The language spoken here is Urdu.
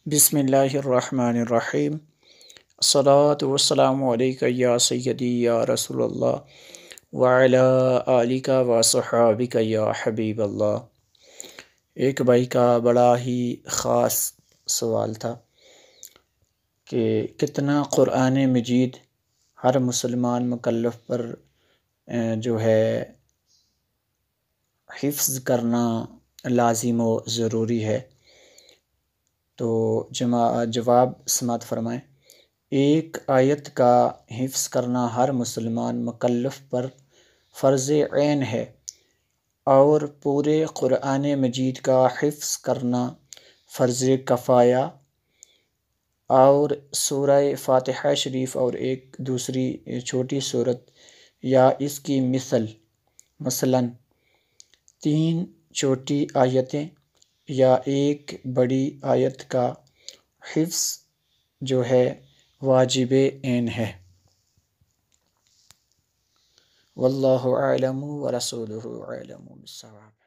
بسم اللہ الرحمن الرحیم، الصلاۃ والسلام علیک یا سیدی یا رسول اللہ وعلی آلک و صحابک یا حبیب اللہ۔ ایک بھائی کا بڑا ہی خاص سوال تھا کہ کتنا قرآن مجید ہر مسلمان مکلف پر جو ہے حفظ کرنا لازم و ضروری ہے۔ تو جواب سماعت فرمائیں۔ ایک آیت کا حفظ کرنا ہر مسلمان مکلف پر فرض عین ہے، اور پورے قرآن مجید کا حفظ کرنا فرض کفایہ۔ اور سورہ فاتحہ شریف اور ایک دوسری چھوٹی سورت یا اس کی مثلاً 3 چھوٹی آیتیں یا ایک بڑی آیت کا حفظ جو ہے واجب عین ہے۔ واللہ اعلم ورسولہ اعلم بالصواب۔